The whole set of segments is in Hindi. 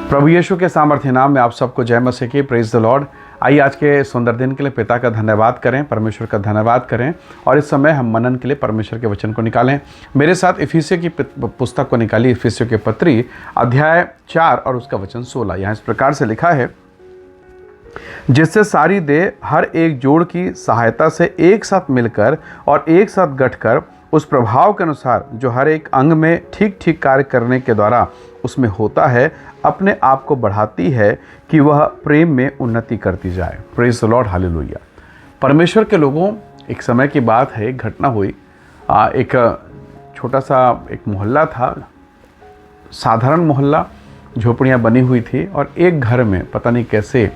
प्रभु यीशु के सामर्थ्य नाम में आप सबको जय मसीह की। Praise the Lord. आइए आज के सुंदर दिन के लिए पिता का धन्यवाद करें, परमेश्वर का धन्यवाद करें और इस समय हम मनन के लिए परमेश्वर के वचन को निकालें। मेरे साथ इफिसियों की पुस्तक को निकाली, इफिसियों के पत्री अध्याय 4 और उसका वचन 16। यहाँ इस प्रकार से लिखा है, जिससे सारी देह हर एक जोड़ की सहायता से एक साथ मिलकर और एक साथ गठकर उस प्रभाव के अनुसार जो हर एक अंग में ठीक ठीक कार्य करने के द्वारा उसमें होता है, अपने आप को बढ़ाती है कि वह प्रेम में उन्नति करती जाए। Praise the Lord, hallelujah. परमेश्वर के लोगों, एक समय की बात है, एक घटना हुई। एक छोटा सा एक मोहल्ला था, साधारण मोहल्ला, झोपड़ियाँ बनी हुई थी और एक घर में पता नहीं कैसे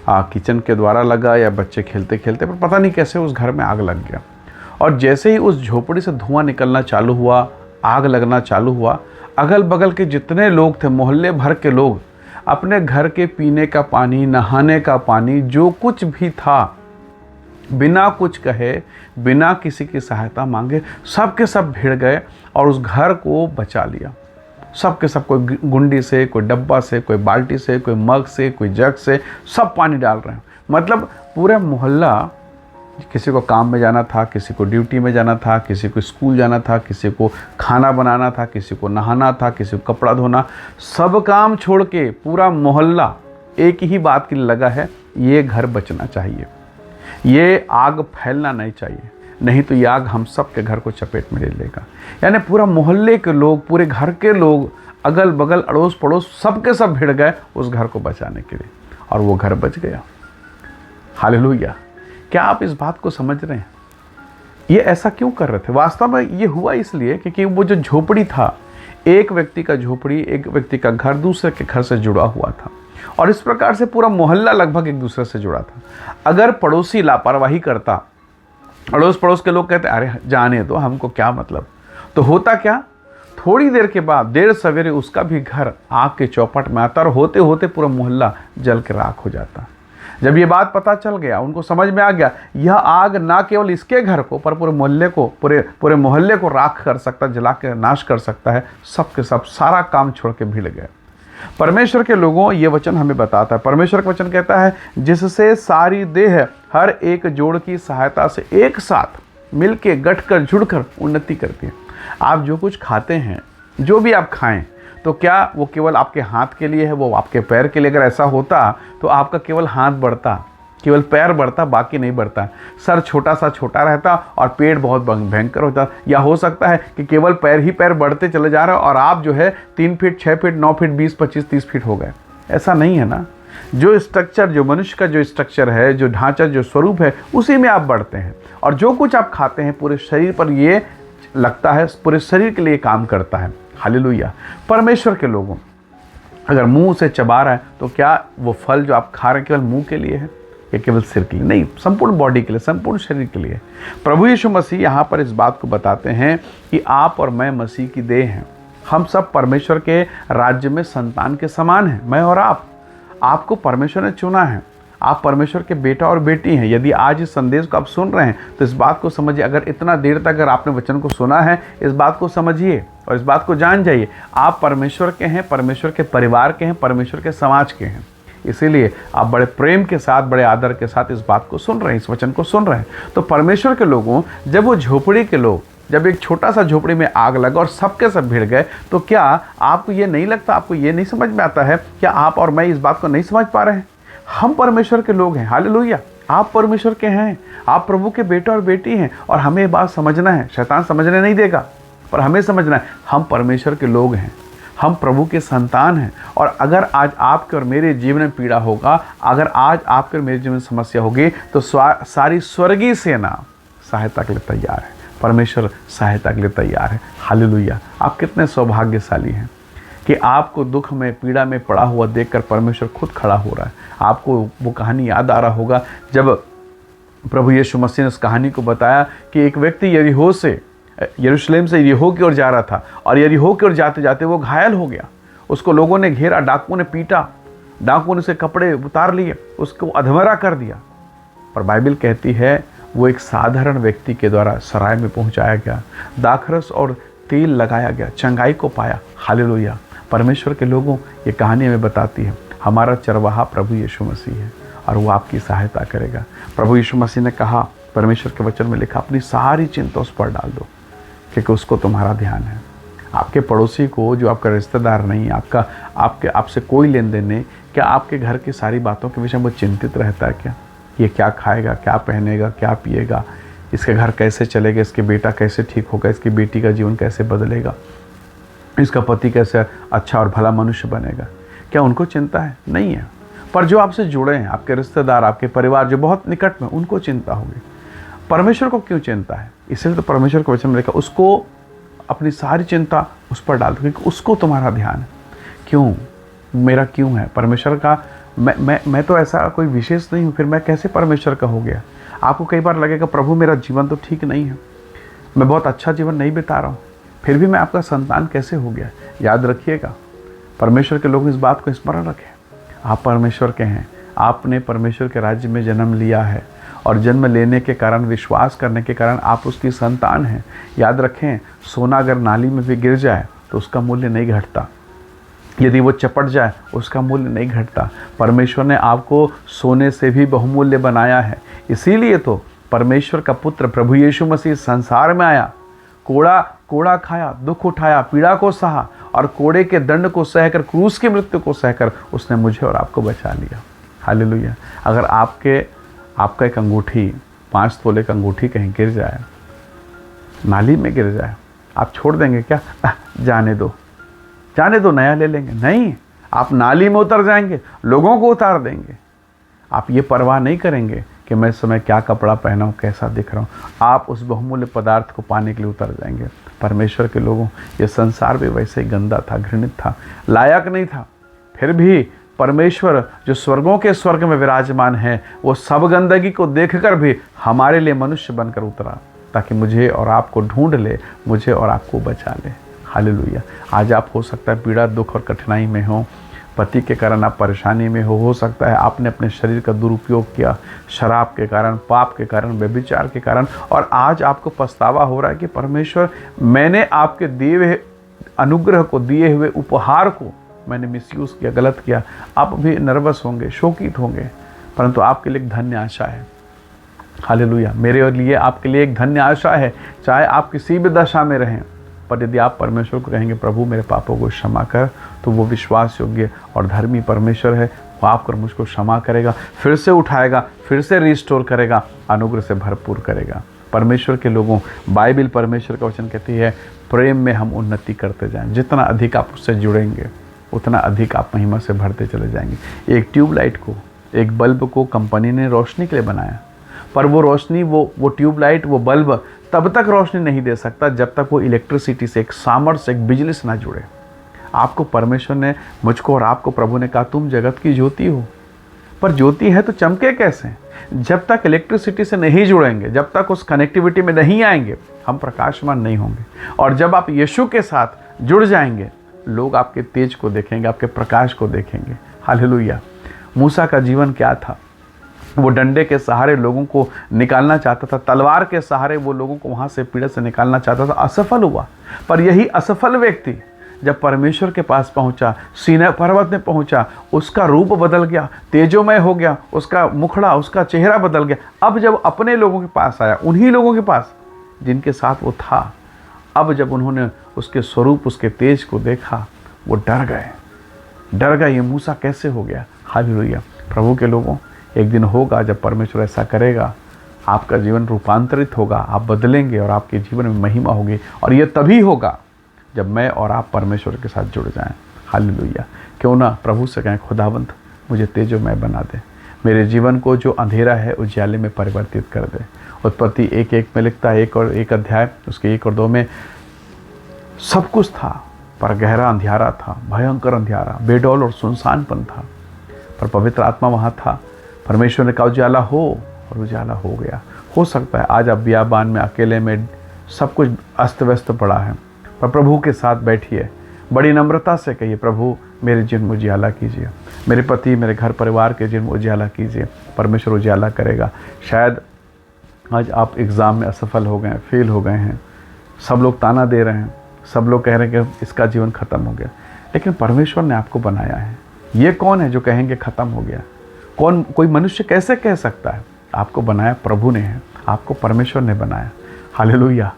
किचन के द्वारा लगा या बच्चे खेलते खेलते, पर पता नहीं कैसे उस घर में आग लग गया। और जैसे ही उस झोपड़ी से धुआं निकलना चालू हुआ, आग लगना चालू हुआ, अगल बगल के जितने लोग थे, मोहल्ले भर के लोग, अपने घर के पीने का पानी, नहाने का पानी, जो कुछ भी था, बिना कुछ कहे, बिना किसी की सहायता मांगे, सब के सब भिड़ गए और उस घर को बचा लिया। सब के सब, कोई गुंडी से, कोई डब्बा से, कोई बाल्टी से, कोई मग से, कोई जग से, सब पानी डाल रहे हैं। मतलब पूरा मोहल्ला, किसी को काम में जाना था, किसी को ड्यूटी में जाना था, किसी को स्कूल जाना था, किसी को खाना बनाना था, किसी को नहाना था, किसी को कपड़ा धोना, सब काम छोड़ के पूरा मोहल्ला एक ही बात के लिए लगा है, ये घर बचना चाहिए, ये आग फैलना नहीं चाहिए, नहीं तो ये आग हम सब के घर को चपेट में ले लेगा। यानी पूरा मोहल्ले के लोग, पूरे घर के लोग, अगल बगल अड़ोस पड़ोस, सब के सब भिड़ गए उस घर को बचाने के लिए और वो घर बच गया। हालेलुया। क्या आप इस बात को समझ रहे हैं? ये ऐसा क्यों कर रहे थे? वास्तव में ये हुआ इसलिए क्योंकि वो जो झोपड़ी था, एक व्यक्ति का झोपड़ी, एक व्यक्ति का घर दूसरे के घर से जुड़ा हुआ था और इस प्रकार से पूरा मोहल्ला लगभग एक दूसरे से जुड़ा था। अगर पड़ोसी लापरवाही करता, अड़ोस पड़ोस के लोग कहते अरे जाने दो, हमको क्या मतलब, तो होता क्या, थोड़ी देर के बाद देर सवेरे उसका भी घर आग के चौपट में आता और होते होते पूरा मोहल्ला जल के राख हो जाता। जब ये बात पता चल गया, उनको समझ में आ गया, यह आग ना केवल इसके घर को पर पूरे मोहल्ले को, पूरे मोहल्ले को राख कर सकता, जला के नाश कर सकता है। सब के सब सारा काम छोड़ के भिड़ गए। परमेश्वर के लोगों, ये वचन हमें बताता है, परमेश्वर का वचन कहता है, जिससे सारी देह हर एक जोड़ की सहायता से एक साथ मिलके गठकर जुड़कर उन्नति करती है। आप जो कुछ खाते हैं, जो भी आप खाएं, तो क्या वो केवल आपके हाथ के लिए है, वो आपके पैर के लिए? अगर ऐसा होता तो आपका केवल हाथ बढ़ता, केवल पैर बढ़ता, बाकी नहीं बढ़ता। सर छोटा सा छोटा रहता और पेट बहुत भयंकर होता। या हो सकता है कि केवल पैर ही पैर बढ़ते चले जा रहे हो और आप जो है 3 फीट, 6 फीट, 9 फीट, 20, 25, 30 फीट हो गए। ऐसा नहीं है ना। जो स्ट्रक्चर, जो मनुष्य का जो स्ट्रक्चर है, जो ढांचा, जो स्वरूप है, उसी में आप बढ़ते हैं और जो कुछ आप खाते हैं पूरे शरीर पर ये लगता है, पूरे शरीर के लिए काम करता है। हालेलुया। परमेश्वर के लोगों, अगर मुंह से चबा रहा है तो क्या वो फल जो आप खा रहे हैं केवल मुंह के लिए है या केवल सिर के लिए? नहीं, संपूर्ण बॉडी के लिए, संपूर्ण शरीर के लिए। प्रभु यीशु मसीह यहाँ पर इस बात को बताते हैं कि आप और मैं मसीह की देह हैं। हम सब परमेश्वर के राज्य में संतान के समान हैं। मैं और आपको परमेश्वर ने चुना है। आप परमेश्वर के बेटा और बेटी हैं। यदि आज इस संदेश को आप सुन रहे हैं तो इस बात को समझिए। अगर इतना देर तक अगर आपने वचन को सुना है, इस बात को समझिए और इस बात को जान जाइए, आप परमेश्वर के हैं, परमेश्वर के परिवार के हैं, परमेश्वर के समाज के हैं। इसीलिए आप बड़े प्रेम के साथ, बड़े आदर के साथ इस बात को सुन रहे हैं, इस वचन को सुन रहे हैं। तो परमेश्वर के लोगों, जब वो झोपड़ी के लोग, जब एक छोटा सा झोपड़ी में आग लगा और सबके सब भिड़ गए, तो क्या आपको ये नहीं लगता, आपको ये नहीं समझ में आता है, क्या आप और मैं इस बात को नहीं समझ पा रहे हैं? हम परमेश्वर के लोग हैं। हालेलुया। आप परमेश्वर के हैं, आप प्रभु के बेटा और बेटी हैं और हमें ये बात समझना है। शैतान समझने नहीं देगा, पर हमें समझना है, हम परमेश्वर के लोग हैं, हम प्रभु के संतान हैं। और अगर आज आपके और मेरे जीवन में पीड़ा होगा, अगर आज आपके और मेरे जीवन में समस्या होगी, तो सारी स्वर्गीय सेना सहायता के लिए तैयार है। परमेश्वर सहायता के लिए तैयार है। हालेलुया। आप कितने सौभाग्यशाली हैं कि आपको दुख में, पीड़ा में पड़ा हुआ देखकर परमेश्वर खुद खड़ा हो रहा है। आपको वो कहानी याद आ रहा होगा जब प्रभु यीशु मसीह ने उस कहानी को बताया कि एक व्यक्ति यरूशलेम से यरीहो की ओर जा रहा था और यरीहो की ओर जाते जाते वो घायल हो गया। उसको लोगों ने घेरा, डाकुओं ने पीटा, डाकुओं ने उसके कपड़े उतार लिए, उसको अधमरा कर दिया। पर बाइबल कहती है वो एक साधारण व्यक्ति के द्वारा सराय में पहुंचाया गया, दाखरस और तेल लगाया गया, चंगाई को पाया। हालेलुया। परमेश्वर के लोगों, ये कहानी हमें बताती है हमारा चरवाहा प्रभु यीशु मसीह है और वो आपकी सहायता करेगा। प्रभु यीशु मसीह ने कहा, परमेश्वर के वचन में लिखा, अपनी सारी चिंता उस पर डाल दो क्योंकि उसको तुम्हारा ध्यान है। आपके पड़ोसी को, जो आपका रिश्तेदार नहीं, आपसे कोई लेन देन नहीं, क्या आपके घर की सारी बातों के विषय में वो चिंतित रहता है क्या? ये क्या खाएगा, क्या पहनेगा, क्या पिएगा, इसके घर कैसे चलेगा, इसके बेटा कैसे ठीक होगा, इसकी बेटी का जीवन कैसे बदलेगा, इसका पति कैसे अच्छा और भला मनुष्य बनेगा? क्या उनको चिंता है? नहीं है। पर जो आपसे जुड़े हैं, आपके रिश्तेदार, आपके परिवार जो बहुत निकट में, उनको चिंता होगी। परमेश्वर को क्यों चिंता है? इसलिए तो परमेश्वर के वचन में लिखा, उसको अपनी सारी चिंता उस पर डाल दो क्योंकि उसको तुम्हारा ध्यान है। क्यों? मेरा क्यों है? परमेश्वर का मैं तो ऐसा कोई विशेष नहीं हूँ, फिर मैं कैसे परमेश्वर का हो गया? आपको कई बार लगेगा, प्रभु मेरा जीवन तो ठीक नहीं है, मैं बहुत अच्छा जीवन नहीं बिता रहा हूँ, फिर भी मैं आपका संतान कैसे हो गया? याद रखिएगा, परमेश्वर के लोग इस बात को स्मरण रखें, आप परमेश्वर के हैं। आपने परमेश्वर के राज्य में जन्म लिया है और जन्म लेने के कारण, विश्वास करने के कारण आप उसकी संतान हैं। याद रखें, सोना अगर नाली में भी गिर जाए तो उसका मूल्य नहीं घटता, यदि वो चपट जाए उसका मूल्य नहीं घटता। परमेश्वर ने आपको सोने से भी बहुमूल्य बनाया है। इसीलिए तो परमेश्वर का पुत्र प्रभु यीशु मसीह संसार में आया, कोड़ा खाया, दुख उठाया, पीड़ा को सहा और कोड़े के दंड को सहकर, क्रूस की मृत्यु को सहकर उसने मुझे और आपको बचा लिया। हालेलुया। अगर आपका एक अंगूठी, 5 तोले का अंगूठी कहीं गिर जाए, नाली में गिर जाए, आप छोड़ देंगे क्या? जाने दो, नया ले लेंगे? नहीं, आप नाली में उतर जाएंगे, लोगों को उतार देंगे। आप ये परवाह नहीं करेंगे कि मैं इस समय क्या कपड़ा पहना हूँ, कैसा दिख रहा हूँ। आप उस बहुमूल्य पदार्थ को पाने के लिए उतर जाएंगे। परमेश्वर के लोगों, ये संसार भी वैसे ही गंदा था, घृणित था, लायक नहीं था, फिर भी परमेश्वर जो स्वर्गों के स्वर्ग में विराजमान है, वो सब गंदगी को देखकर भी हमारे लिए मनुष्य बनकर उतरा ताकि मुझे और आपको ढूंढ ले, मुझे और आपको बचा ले। हालेलुया। आज आप हो सकता है पीड़ा, दुख और कठिनाई में हो, पति के कारण आप परेशानी में हो सकता है आपने अपने शरीर का दुरुपयोग किया, शराब के कारण, पाप के कारण, व्यभिचार के कारण, और आज आपको पछतावा हो रहा है कि परमेश्वर, मैंने आपके दिए हुए अनुग्रह को, दिए हुए उपहार को मैंने मिसयूज़ किया, गलत किया। आप भी नर्वस होंगे, शोकित होंगे, परंतु आपके लिए एक धन्य आशा है। हालेलुया। मेरे लिए आपके लिए एक धन्य आशा है। चाहे आप किसी भी दशा में रहें, पर यदि आप परमेश्वर को कहेंगे, प्रभु मेरे पापों को क्षमा कर, तो वो विश्वास योग्य और धर्मी परमेश्वर है। वो आपको मुझको क्षमा करेगा, फिर से उठाएगा, फिर से रिस्टोर करेगा, अनुग्रह से भरपूर करेगा। परमेश्वर के लोगों, बाइबल परमेश्वर का वचन कहती है, प्रेम में हम उन्नति करते जाएं। जितना अधिक आप उससे जुड़ेंगे, उतना अधिक आप महिमा से भरते चले जाएंगे। एक ट्यूबलाइट को, एक बल्ब को कंपनी ने रोशनी के लिए बनाया, पर वो रोशनी, वो ट्यूबलाइट, वो बल्ब तब तक रोशनी नहीं दे सकता जब तक वो इलेक्ट्रिसिटी से, एक सामर्थ्य से, एक बिजली से ना जुड़े। आपको परमेश्वर ने, मुझको और आपको प्रभु ने कहा, तुम जगत की ज्योति हो। पर ज्योति है तो चमके कैसे? जब तक इलेक्ट्रिसिटी से नहीं जुड़ेंगे, जब तक उस कनेक्टिविटी में नहीं आएंगे, हम प्रकाशमान नहीं होंगे। और जब आप यीशु के साथ जुड़ जाएंगे, लोग आपके तेज को देखेंगे, आपके प्रकाश को देखेंगे। हालेलुया। मूसा का जीवन क्या था? वो डंडे के सहारे लोगों को निकालना चाहता था, तलवार के सहारे वो लोगों को वहाँ से पीड़ा से निकालना चाहता था, असफल हुआ। पर यही असफल व्यक्ति जब परमेश्वर के पास पहुँचा, सीनै पर्वत में पहुँचा, उसका रूप बदल गया, तेजोमय हो गया, उसका मुखड़ा, उसका चेहरा बदल गया। अब जब अपने लोगों के पास आया, उन्हीं लोगों के पास जिनके साथ वो था, अब जब उन्होंने उसके स्वरूप, उसके तेज को देखा, वो डर गए, ये मूसा कैसे हो गया? हालेलुया। प्रभु के लोगों, एक दिन होगा जब परमेश्वर ऐसा करेगा, आपका जीवन रूपांतरित होगा, आप बदलेंगे और आपके जीवन में महिमा होगी। और ये तभी होगा जब मैं और आप परमेश्वर के साथ जुड़ जाएं। हालेलुया। क्यों ना प्रभु से कहें, खुदावंत मुझे तेजोमय बना दे, मेरे जीवन को जो अंधेरा है उजाले में परिवर्तित कर दे। उत्पत्ति 1:1 में लिखता है, 1 अध्याय उसके 1 और 2 में, सब कुछ था पर गहरा अंधियारा था, भयंकर अंधियारा, बेडौल और सुनसानपन था, पर पवित्र आत्मा वहाँ था। परमेश्वर ने कहा उजाला हो, और उजाला हो गया। हो सकता है आज आप बियाबान में अकेले में, सब कुछ अस्त व्यस्त पड़ा है, पर प्रभु के साथ बैठिए, बड़ी नम्रता से कहिए, प्रभु मेरे जीवन में उजाला कीजिए, मेरे पति, मेरे घर परिवार के जीवन में उजाला कीजिए। परमेश्वर उजाला करेगा। शायद आज आप एग्ज़ाम में असफल हो गए हैं, फेल हो गए हैं, सब लोग ताना दे रहे हैं, सब लोग कह रहे हैं कि इसका जीवन ख़त्म हो गया, लेकिन परमेश्वर ने आपको बनाया है। ये कौन है जो कहेंगे ख़त्म हो गया? कोई मनुष्य कैसे कह सकता है? आपको बनाया प्रभु ने है, आपको परमेश्वर ने बनाया। हालेलुया।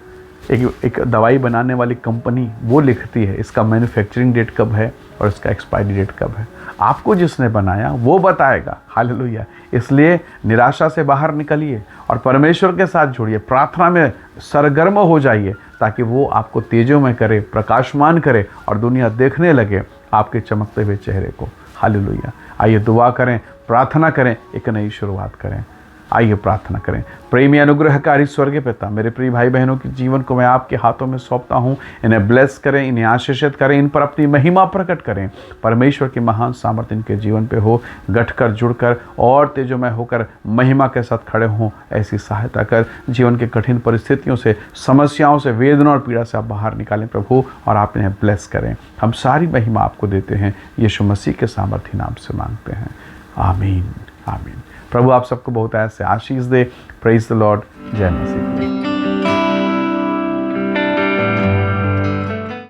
एक दवाई बनाने वाली कंपनी वो लिखती है इसका मैन्युफैक्चरिंग डेट कब है और इसका एक्सपायरी डेट कब है। आपको जिसने बनाया वो बताएगा। हालेलुया। इसलिए निराशा से बाहर निकलिए और परमेश्वर के साथ जुड़िए, प्रार्थना में सरगर्म हो जाइए, ताकि वो आपको तेजोमय करे, प्रकाशमान करे और दुनिया देखने लगे आपके चमकते हुए चेहरे को। हालेलुया। आइए दुआ करें, प्रार्थना करें, एक नई शुरुआत करें। आइए प्रार्थना करें। प्रेमी अनुग्रहकारी स्वर्गीय पिता, मेरे प्रिय भाई बहनों के जीवन को मैं आपके हाथों में सौंपता हूँ। इन्हें ब्लेस करें, इन्हें आशीषित करें, इन पर अपनी महिमा प्रकट करें। परमेश्वर की महान सामर्थ्य इनके जीवन पे हो, गठकर जुड़कर और तेजोमय होकर महिमा के साथ खड़े हों, ऐसी सहायता कर। जीवन के कठिन परिस्थितियों से, समस्याओं से, वेदना और पीड़ा से आप बाहर निकालें प्रभु, और आप इन्हें ब्लेस करें। हम सारी महिमा आपको देते हैं, यीशु मसीह के सामर्थ्य नाम से मांगते हैं। आमीन, आमीन। प्रभु आप सबको बहुत ऐसे आशीष दे। Praise the lord. जय मसीह।